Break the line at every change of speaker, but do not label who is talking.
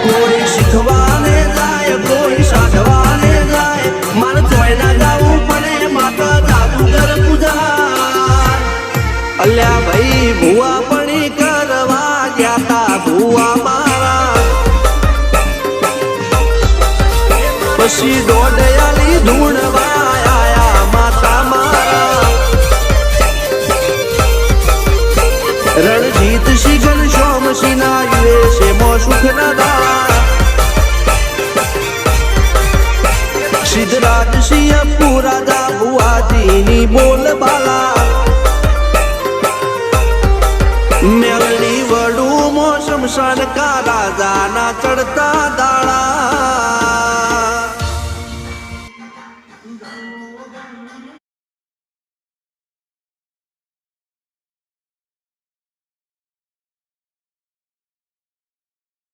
કોઈ શીખવાને જાય કોઈ સાધવાને જાય મારે જોઈ ના જવું પડે માતા જાદુગર પૂજા અલ્યા ભાઈ ભુવા પણી કરવા ગયા તા ભુવા મારા પછી દોડયાલી ધૂણવા આયા માતા મારા રણજીત સિંહ ઘનશ્યામ સિંહ ના યુએસે મો સુખ ના દા સિદ્ધરાજ સિંહ પૂરા દા ભુવાજી ની બોલ બાલા મેલડી વડું મો શમશાન કા રાજા ના